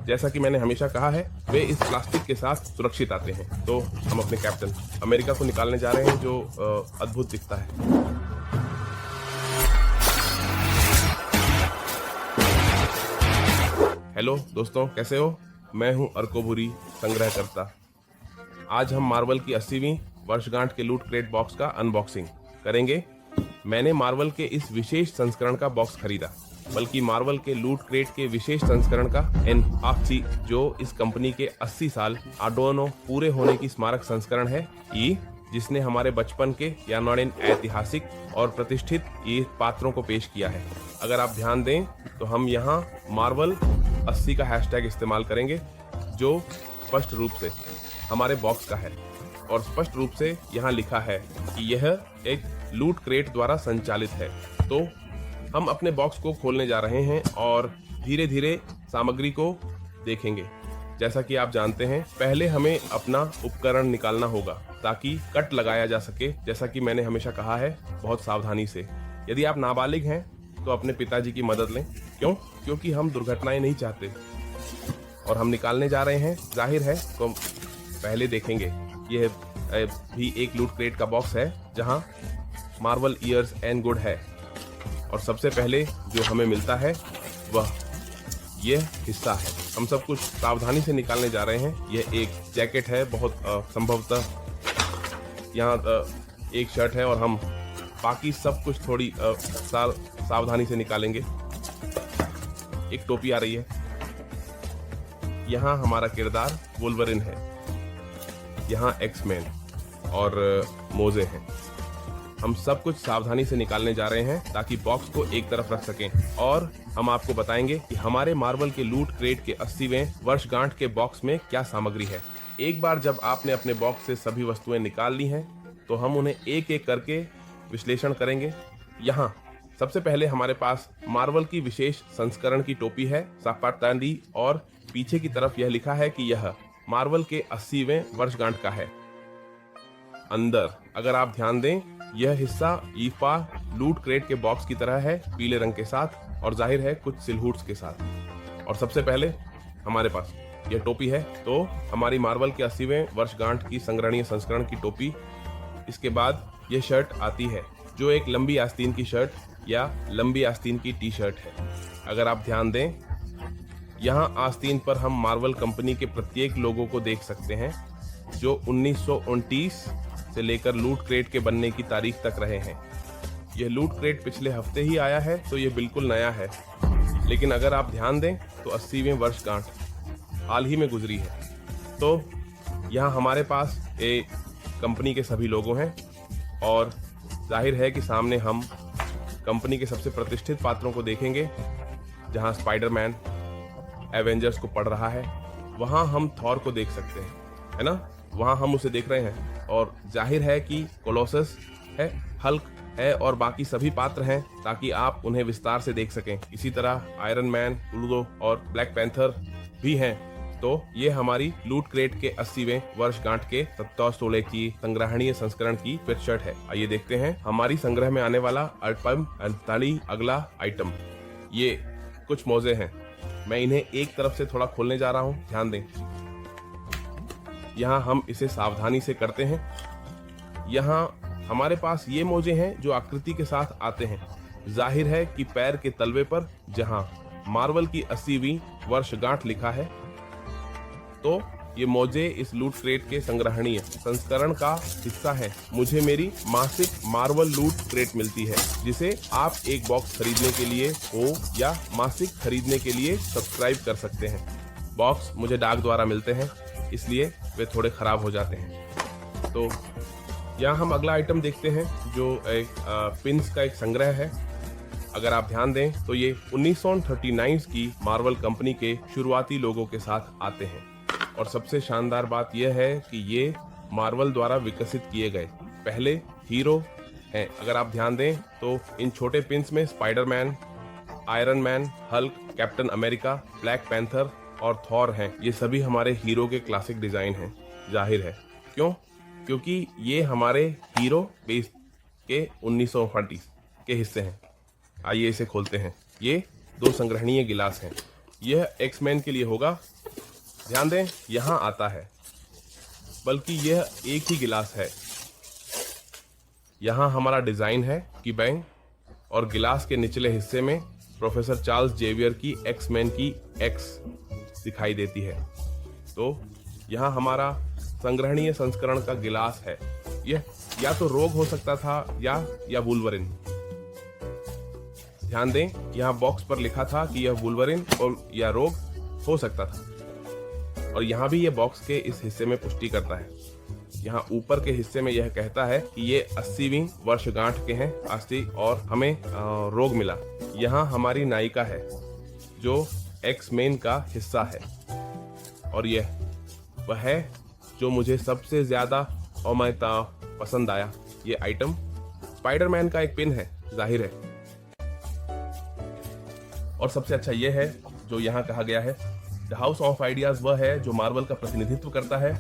जैसा कि मैंने हमेशा कहा है, वे इस प्लास्टिक के साथ सुरक्षित आते हैं। तो हम अपने कैप्टन अमेरिका को निकालने जा रहे हैं, जो अद्भुत दिखता है। हेलो दोस्तों, कैसे हो? मैं हूं अर्कोबुरी, संग्रहकर्ता। आज हम मार्वल की 80वीं वर्षगांठ के लूट क्रेट बॉक्स का अनबॉक्सिंग करेंगे। मैंने मार्वल के इस विशेष संस्करण का बॉक्स खरीदा, बल्कि मार्वल के लूट क्रेट के विशेष संस्करण का NFT, जो इस कंपनी के 80 साल आडोनो पूरे होने की स्मारक संस्करण है, जिसने हमारे बचपन के यानोडिन ऐतिहासिक और प्रतिष्ठित ये पात्रों को पेश किया है। अगर आप ध्यान दें तो हम यहाँ मार्वल 80 का हैशटैग इस्तेमाल करेंगे, जो स्पष्ट रूप से हमारे बॉक्स का है और स्पष्ट रूप से यहाँ लिखा है कि यह एक लूट क्रेट द्वारा संचालित है। तो हम अपने बॉक्स को खोलने जा रहे हैं और धीरे धीरे सामग्री को देखेंगे। जैसा कि आप जानते हैं, पहले हमें अपना उपकरण निकालना होगा ताकि कट लगाया जा सके। जैसा कि मैंने हमेशा कहा है, बहुत सावधानी से। यदि आप नाबालिग हैं तो अपने पिताजी की मदद लें। क्यों? क्योंकि हम दुर्घटनाएं नहीं चाहते और हम निकालने जा रहे हैं। जाहिर है तो पहले देखेंगे। यह भी एक लूट क्रेट का बॉक्स है जहां मार्वल ईयर्स एंड गुड है, और सबसे पहले जो हमें मिलता है वह यह हिस्सा है। हम सब कुछ सावधानी से निकालने जा रहे हैं। यह एक जैकेट है, बहुत संभवतः यहाँ एक शर्ट है, और हम बाकी सब कुछ थोड़ी सावधानी से निकालेंगे। एक टोपी आ रही है। यहाँ हमारा किरदार वुल्वरिन है। यहाँ एक्समैन और मोजे हैं। हम सब कुछ सावधानी से निकालने जा रहे हैं ताकि बॉक्स को एक तरफ रख सकें, और हम आपको बताएंगे कि हमारे मार्वल के लूट क्रेट के 80वें वर्षगांठ के बॉक्स में क्या सामग्री है। एक बार जब आपने अपने बॉक्स से सभी वस्तुएं निकाल ली हैं, तो हम उन्हें एक एक करके विश्लेषण करेंगे। यहाँ सबसे पहले हमारे पास मार्वल की विशेष संस्करण की टोपी है, सापाटांडी, और पीछे की तरफ यह लिखा है कि यह मार्वल के 80वें वर्षगांठ का है। अंदर अगर आप ध्यान दें, यह हिस्सा ईफा लूट क्रेट के बॉक्स की तरह है, पीले रंग के साथ, और जाहिर है कुछ सिलहूट्स के साथ। और सबसे पहले हमारे पास यह टोपी है। तो हमारी मार्वल के 80वें वर्षगांठ की संग्रहणीय संस्करण की टोपी। इसके बाद यह शर्ट आती है, जो एक लंबी आस्तीन की शर्ट या लंबी आस्तीन की टी शर्ट है। अगर आप ध्यान दें, यहाँ आस्तीन पर हम मार्वल कंपनी के प्रत्येक लोगों को देख सकते हैं, जो 1929 से लेकर लूट क्रेट के बनने की तारीख तक रहे हैं। यह लूट क्रेट पिछले हफ्ते ही आया है, तो यह बिल्कुल नया है। लेकिन अगर आप ध्यान दें तो 80वें वर्षगांठ हाल ही में गुजरी है। तो यहाँ हमारे पास एक कंपनी के सभी लोगो हैं, और जाहिर है कि सामने हम कंपनी के सबसे प्रतिष्ठित पात्रों को देखेंगे। जहाँ स्पाइडरमैन एवेंजर्स को पढ़ रहा है, वहाँ हम थॉर को देख सकते हैं, है ना? वहाँ हम उसे देख रहे हैं। और जाहिर है कि कोलोसस है, हल्क है, और बाकी सभी पात्र हैं ताकि आप उन्हें विस्तार से देख सकें। इसी तरह आयरन मैन, उल्गो और ब्लैक पैंथर भी हैं। तो ये हमारी लूट क्रेट के 80वें वर्षगांठ के 1716 की संग्रहणीय संस्करण की फिर शर्ट है। आइए देखते हैं हमारी संग्रह में आने वाला अगला आइटम। ये कुछ मोजे हैं। मैं इन्हें एक तरफ से थोड़ा खोलने जा रहा हूँ, ध्यान दें। यहाँ हम इसे सावधानी से करते हैं। यहाँ हमारे पास ये मोजे हैं जो आकृति के साथ आते हैं। जाहिर है कि पैर के तलवे पर जहाँ मार्वल की 80वीं वर्षगांठ लिखा है, तो ये मोजे इस लूट क्रेट के संग्रहणीय संस्करण का हिस्सा है। मुझे मेरी मासिक मार्वल लूट क्रेट मिलती है, जिसे आप एक बॉक्स खरीदने के लिए हो या मासिक खरीदने के लिए सब्सक्राइब कर सकते हैं। बॉक्स मुझे डाक द्वारा मिलते हैं, इसलिए वे थोड़े खराब हो जाते हैं। तो यहाँ हम अगला आइटम देखते हैं, जो एक पिन्स का एक संग्रह है। अगर आप ध्यान दें तो ये 1939 की मार्वल कंपनी के शुरुआती लोगों के साथ आते हैं, और सबसे शानदार बात यह है कि ये मार्वल द्वारा विकसित किए गए पहले हीरो हैं। अगर आप ध्यान दें तो इन छोटे पिन्स में Spiderman, iron man, Hulk, captain America, black panther और थॉर हैं। ये सभी हमारे हीरो के क्लासिक डिजाइन हैं। जाहिर है क्यों? क्योंकि ये हमारे हीरो बेस के 1930 के हिस्से हैं। आइए इसे खोलते हैं। ये दो संग्रहणीय गिलास हैं। यह एक्समैन के लिए होगा। ध्यान दें, यहाँ आता है, बल्कि यह एक ही गिलास है। यहाँ हमारा डिजाइन है कि बैंग, और गिलास के निचले हिस्से में प्रोफेसर चार्ल्स जेवियर की एक्समैन की एक्स दिखाई देती है। तो यहाँ हमारा संग्रहणीय संस्करण का गिलास है। यह या तो रोग हो सकता था या वुल्वरिन। ध्यान दें, यहाँ बॉक्स पर लिखा था कि यह वुल्वरिन और या रोग हो सकता था, और यहाँ भी यह बॉक्स के इस हिस्से में पुष्टि करता है। यहाँ ऊपर के हिस्से में यह कहता है कि ये 80वीं वर्षगांठ के हैं 80 और हमें रोग मिला। यहाँ हमारी नायिका है जो एक्समैन का हिस्सा है, और यह वह है जो मुझे सबसे ज्यादा अमयता पसंद आया। ये आइटम स्पाइडरमैन का एक पिन है, जाहिर है। और सबसे अच्छा यह है जो यहाँ कहा गया है, द हाउस ऑफ आइडियाज वह है जो मार्वल का प्रतिनिधित्व करता है,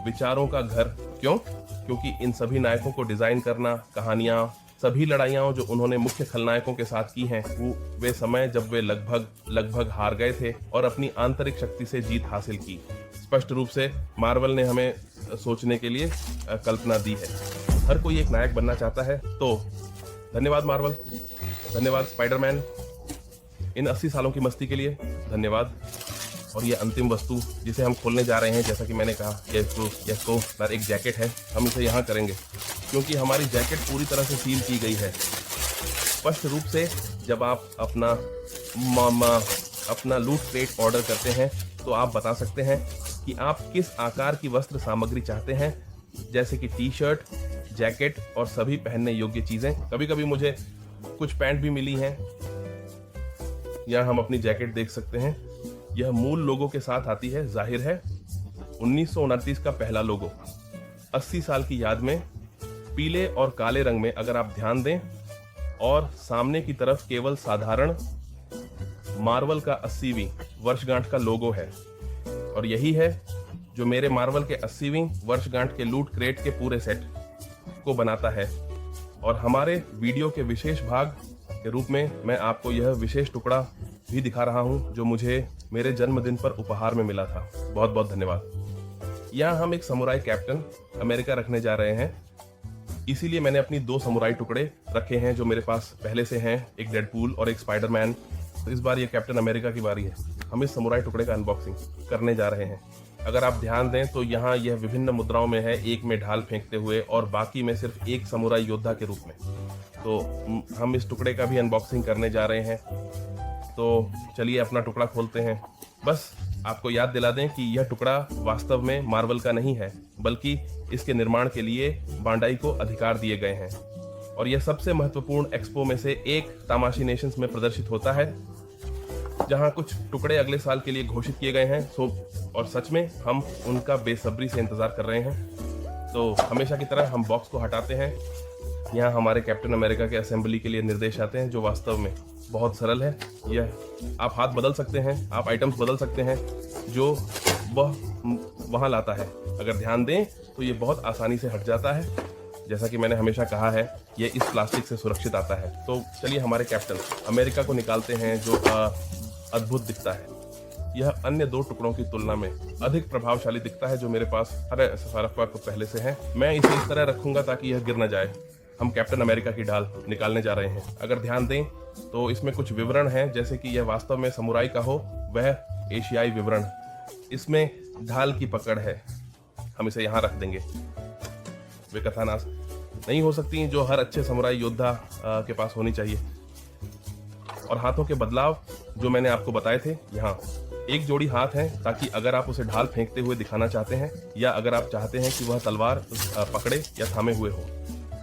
विचारों का घर। क्यों? क्योंकि इन सभी नायकों को डिजाइन करना, कहानियां, सभी लड़ाइयां जो उन्होंने मुख्य खलनायकों के साथ की हैं, वे समय जब वे लगभग हार गए थे और अपनी आंतरिक शक्ति से जीत हासिल की। स्पष्ट रूप से मार्वल ने हमें सोचने के लिए कल्पना दी है। हर कोई एक नायक बनना चाहता है। तो धन्यवाद मार्वल, धन्यवाद स्पाइडरमैन, इन 80 सालों की मस्ती के लिए धन्यवाद। और ये अंतिम वस्तु जिसे हम खोलने जा रहे हैं, जैसा कि मैंने कहा, ये एक जैकेट है। हम इसे यहाँ करेंगे क्योंकि हमारी जैकेट पूरी तरह से सील की गई है। स्पष्ट रूप से जब आप अपना लूट क्रेट ऑर्डर करते हैं तो आप बता सकते हैं कि आप किस आकार की वस्त्र सामग्री चाहते हैं, जैसे कि टी शर्ट, जैकेट और सभी पहनने योग्य चीजें। कभी कभी मुझे कुछ पैंट भी मिली हैं। यहाँ हम अपनी जैकेट देख सकते हैं। यह मूल लोगो के साथ आती है, जाहिर है 1929 का पहला लोगो। 80 साल की याद में पीले और काले रंग में अगर आप ध्यान दें, और सामने की तरफ केवल साधारण मार्वल का 80वीं वर्षगांठ का लोगो है। और यही है जो मेरे मार्वल के 80वीं वर्षगांठ के लूट क्रेट के पूरे सेट को बनाता है। और हमारे वीडियो के विशेष भाग के रूप में मैं आपको यह विशेष टुकड़ा भी दिखा रहा हूं जो मुझे मेरे जन्मदिन पर उपहार में मिला था। बहुत बहुत धन्यवाद। यहाँ हम एक समुराई कैप्टन अमेरिका रखने जा रहे हैं, इसीलिए मैंने अपनी 2 समुराई टुकड़े रखे हैं जो मेरे पास पहले से हैं, एक डेडपूल और एक स्पाइडरमैन। तो इस बार ये कैप्टन अमेरिका की बारी है। हम इस समुराई टुकड़े का अनबॉक्सिंग करने जा रहे हैं। अगर आप ध्यान दें तो यहाँ यह विभिन्न मुद्राओं में है, एक में ढाल फेंकते हुए और बाकी में सिर्फ एक समुराई योद्धा के रूप में। तो हम इस टुकड़े का भी अनबॉक्सिंग करने जा रहे हैं। तो चलिए अपना टुकड़ा खोलते हैं। बस आपको याद दिला दें कि यह टुकड़ा वास्तव में मार्वल का नहीं है, बल्कि इसके निर्माण के लिए बांडाई को अधिकार दिए गए हैं। और यह सबसे महत्वपूर्ण एक्सपो में से एक तामाशी नेशंस में प्रदर्शित होता है, जहां कुछ टुकड़े अगले साल के लिए घोषित किए गए हैं। और सच में हम उनका बेसब्री से इंतजार कर रहे हैं। तो हमेशा की तरह हम बॉक्स को हटाते हैं। यहाँ हमारे कैप्टन अमेरिका के असेंबली के लिए निर्देश आते हैं, जो वास्तव में बहुत सरल है। यह आप हाथ बदल सकते हैं, आप आइटम्स बदल सकते हैं, जो वह वहाँ लाता है। अगर ध्यान दें तो ये बहुत आसानी से हट जाता है। जैसा कि मैंने हमेशा कहा है, ये इस प्लास्टिक से सुरक्षित आता है। तो चलिए हमारे कैप्टन अमेरिका को निकालते हैं, जो अद्भुत दिखता है। यह अन्य 2 टुकड़ों की तुलना में अधिक प्रभावशाली दिखता है, जो मेरे पास सफारफा को पहले से है। मैं इसे इस तरह रखूंगा ताकि यह गिर न जाए। हम कैप्टन अमेरिका की ढाल निकालने जा रहे हैं। अगर ध्यान दें तो इसमें कुछ विवरण हैं, जैसे कि यह वास्तव में समुराई का हो वह एशियाई विवरण। इसमें ढाल की पकड़ है, हम इसे यहाँ रख देंगे। वे कथानास नहीं हो सकती जो हर अच्छे समुराई योद्धा के पास होनी चाहिए। और हाथों के बदलाव जो मैंने आपको बताए थे, यहाँ एक जोड़ी हाथ है, ताकि अगर आप उसे ढाल फेंकते हुए दिखाना चाहते हैं, या अगर आप चाहते हैं कि वह तलवार पकड़े या थामे हुए हो।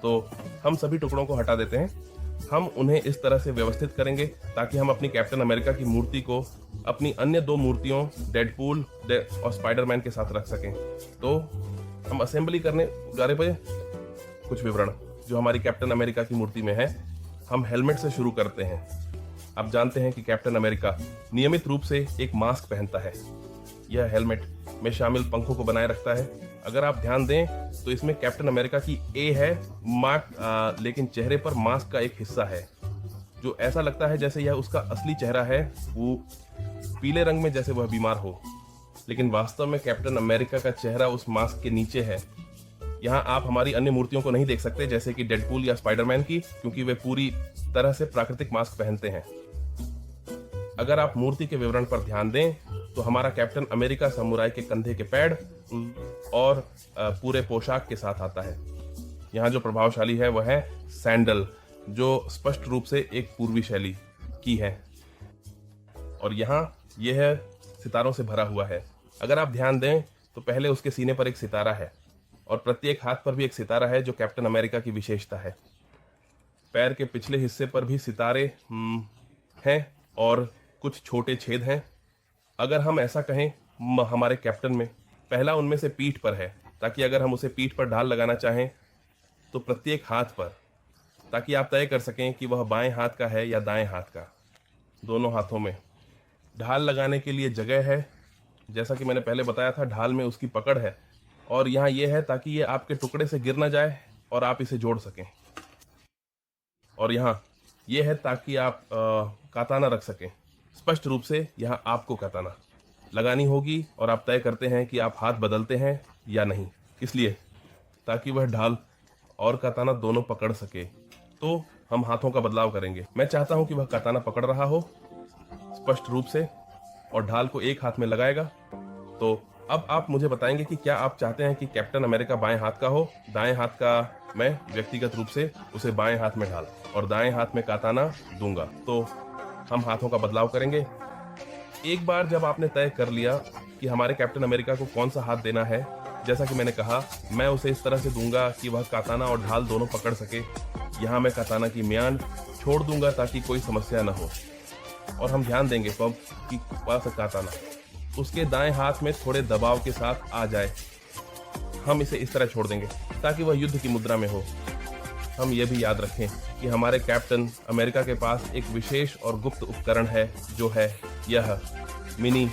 तो हम सभी टुकड़ों को हटा देते हैं। हम उन्हें इस तरह से व्यवस्थित करेंगे ताकि हम अपनी कैप्टन अमेरिका की मूर्ति को अपनी अन्य 2 मूर्तियों डेडपूल और स्पाइडरमैन के साथ रख सकें। तो हम असेंबली करने जा रहे हैं। कुछ विवरण जो हमारी कैप्टन अमेरिका की मूर्ति में है। हम हेलमेट से शुरू करते हैं। आप जानते हैं कि कैप्टन अमेरिका नियमित रूप से एक मास्क पहनता है। यह हेलमेट में शामिल पंखों को बनाए रखता है। अगर आप ध्यान दें तो इसमें कैप्टन अमेरिका की ए है मार्क, लेकिन चेहरे पर मास्क का एक हिस्सा है जो ऐसा लगता है जैसे यह उसका असली चेहरा है। वो पीले रंग में जैसे वह बीमार हो, लेकिन वास्तव में कैप्टन अमेरिका का चेहरा उस मास्क के नीचे है। यहाँ आप हमारी अन्य मूर्तियों को नहीं देख सकते, जैसे कि डेडपूल या स्पाइडरमैन की, क्योंकि वे पूरी तरह से प्राकृतिक मास्क पहनते हैं। अगर आप मूर्ति के विवरण पर ध्यान दें तो हमारा कैप्टन अमेरिका समुराई के कंधे के पैड और पूरे पोशाक के साथ आता है। यहाँ जो प्रभावशाली है वह है सैंडल, जो स्पष्ट रूप से एक पूर्वी शैली की है, और यहाँ यह सितारों से भरा हुआ है। अगर आप ध्यान दें तो पहले उसके सीने पर एक सितारा है और प्रत्येक हाथ पर भी एक सितारा है, जो कैप्टन अमेरिका की विशेषता है। पैर के पिछले हिस्से पर भी सितारे हैं और कुछ छोटे छेद हैं। अगर हम ऐसा कहें, हमारे कैप्टन में पहला उनमें से पीठ पर है, ताकि अगर हम उसे पीठ पर ढाल लगाना चाहें तो प्रत्येक हाथ पर, ताकि आप तय कर सकें कि वह बाएं हाथ का है या दाएं हाथ का। दोनों हाथों में ढाल लगाने के लिए जगह है। जैसा कि मैंने पहले बताया था, ढाल में उसकी पकड़ है, और यहाँ ये है ताकि ये आपके टुकड़े से गिर ना जाए और आप इसे जोड़ सकें। और यहाँ ये है ताकि आप काताना रख सकें। स्पष्ट रूप से यहाँ आपको काताना लगानी होगी, और आप तय करते हैं कि आप हाथ बदलते हैं या नहीं, इसलिए ताकि वह ढाल और काताना दोनों पकड़ सके। तो हम हाथों का बदलाव करेंगे। मैं चाहता हूं कि वह काताना पकड़ रहा हो स्पष्ट रूप से और ढाल को एक हाथ में लगाएगा। तो अब आप मुझे बताएंगे कि क्या आप चाहते हैं कि कैप्टन अमेरिका बाएं हाथ का हो, दाएं हाथ का मैं व्यक्तिगत रूप से उसे बाएं हाथ में ढाल और दाएं हाथ में काताना दूंगा। तो हम हाथों का बदलाव करेंगे। एक बार जब आपने तय कर लिया कि हमारे कैप्टन अमेरिका को कौन सा हाथ देना है, जैसा कि मैंने कहा, मैं उसे इस तरह से दूंगा कि वह काताना और ढाल दोनों पकड़ सके। यहाँ मैं काताना की म्यान छोड़ दूंगा ताकि कोई समस्या न हो, और हम ध्यान देंगे कि पास काताना उसके दाएं हाथ में थोड़े दबाव के साथ आ जाए। हम इसे इस तरह छोड़ देंगे ताकि वह युद्ध की मुद्रा में हो। हम ये भी याद रखें कि हमारे कैप्टन अमेरिका के पास एक विशेष और गुप्त उपकरण है, जो है यह मिनी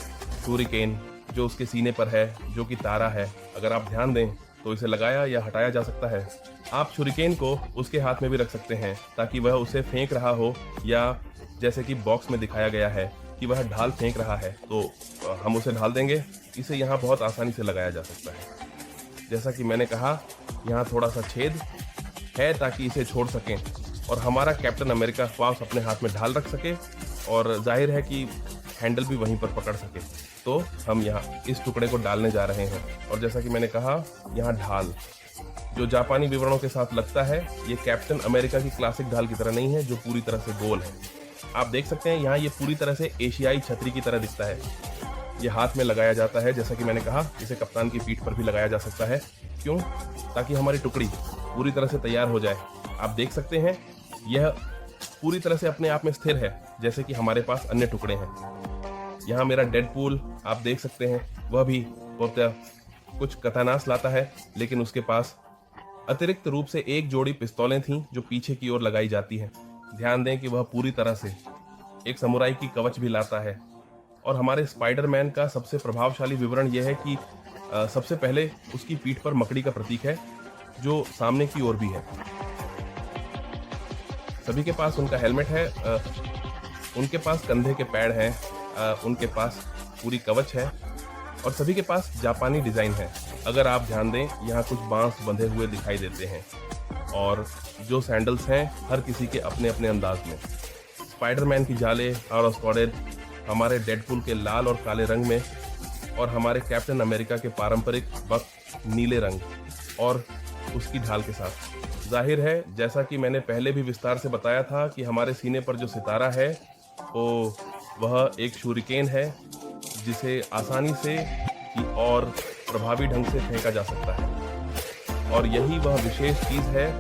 शूरिकेन, जो उसके सीने पर है, जो कि तारा है। अगर आप ध्यान दें तो इसे लगाया या हटाया जा सकता है। आप शूरिकेन को उसके हाथ में भी रख सकते हैं ताकि वह उसे फेंक रहा हो, या जैसे कि बॉक्स में दिखाया गया है कि वह ढाल फेंक रहा है, तो हम उसे ढाल देंगे। इसे यहाँ बहुत आसानी से लगाया जा सकता है। जैसा कि मैंने कहा, यहाँ थोड़ा सा छेद है ताकि इसे छोड़ सकें और हमारा कैप्टन अमेरिका पास अपने हाथ में ढाल रख सके, और जाहिर है कि हैंडल भी वहीं पर पकड़ सके। तो हम यहाँ इस टुकड़े को डालने जा रहे हैं, और जैसा कि मैंने कहा, यहाँ ढाल जो जापानी विवरणों के साथ लगता है, ये कैप्टन अमेरिका की क्लासिक ढाल की तरह नहीं है जो पूरी तरह से गोल है। आप देख सकते हैं यहाँ ये पूरी तरह से एशियाई छतरी की तरह दिखता है। ये हाथ में लगाया जाता है, जैसा कि मैंने कहा, इसे कप्तान की पीठ पर भी लगाया जा सकता है। क्यों? ताकि हमारी टुकड़ी पूरी तरह से तैयार हो जाए। आप देख सकते हैं यह पूरी तरह से अपने आप में स्थिर है, जैसे कि हमारे पास अन्य टुकड़े हैं। यहाँ मेरा डेडपूल आप देख सकते हैं, वह भी कुछ कथानास लाता है, लेकिन उसके पास अतिरिक्त रूप से एक जोड़ी पिस्तौलें थीं जो पीछे की ओर लगाई जाती हैं। ध्यान दें कि वह पूरी तरह से एक समुराई की कवच भी लाता है। और हमारे स्पाइडरमैन का सबसे प्रभावशाली विवरण यह है कि सबसे पहले उसकी पीठ पर मकड़ी का प्रतीक है, जो सामने की ओर भी है। सभी के पास उनका हेलमेट है, उनके पास कंधे के पैड हैं, उनके पास पूरी कवच है, और सभी के पास जापानी डिजाइन है। अगर आप ध्यान दें, यहाँ कुछ बांस बंधे हुए दिखाई देते हैं, और जो सैंडल्स हैं हर किसी के अपने अपने अंदाज में। स्पाइडरमैन की जाले और स्क्वाडेड हमारे डेडपूल के लाल और काले रंग में, और हमारे कैप्टन अमेरिका के पारंपरिक बक नीले रंग और उसकी ढाल के साथ। जाहिर है, जैसा कि मैंने पहले भी विस्तार से बताया था, कि हमारे सीने पर जो सितारा है वो वह एक शूरिकेन है, जिसे आसानी से और प्रभावी ढंग से फेंका जा सकता है। और यही वह विशेष चीज़ है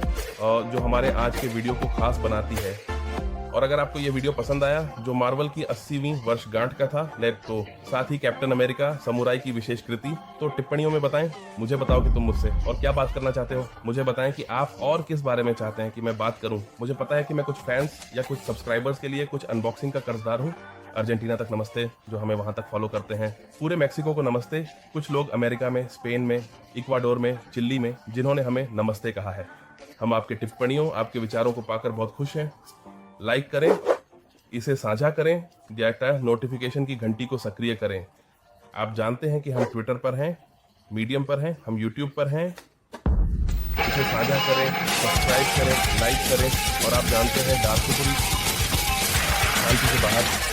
जो हमारे आज के वीडियो को खास बनाती है। और अगर आपको ये वीडियो पसंद आया, जो मार्वल की 80वीं वर्षगांठ का था, तो साथ ही कैप्टन अमेरिका समुराई की विशेष कृति, तो टिप्पणियों में बताएं। मुझे बताओ कि तुम मुझसे और क्या बात करना चाहते हो। मुझे बताएं कि आप और किस बारे में चाहते हैं कि मैं बात करूं। मुझे पता है कि मैं कुछ फैंस या कुछ सब्सक्राइबर्स के लिए कुछ अनबॉक्सिंग का कर्जदार हूं। अर्जेंटीना तक नमस्ते, जो हमें वहां तक फॉलो करते हैं। पूरे मैक्सिको को नमस्ते। कुछ लोग अमेरिका में, स्पेन में, इक्वाडोर में, चिल्ली में, जिन्होंने हमें नमस्ते कहा है। हम आपके टिप्पणियों, आपके विचारों को पाकर बहुत खुश हैं। लाइक करें इसे साझा करें, डेटा नोटिफिकेशन की घंटी को सक्रिय करें। आप जानते हैं कि हम ट्विटर पर हैं, मीडियम पर हैं, हम यूट्यूब पर हैं। इसे साझा करें, सब्सक्राइब करें, लाइक करें और आप जानते हैं डार्क शांति से बाहर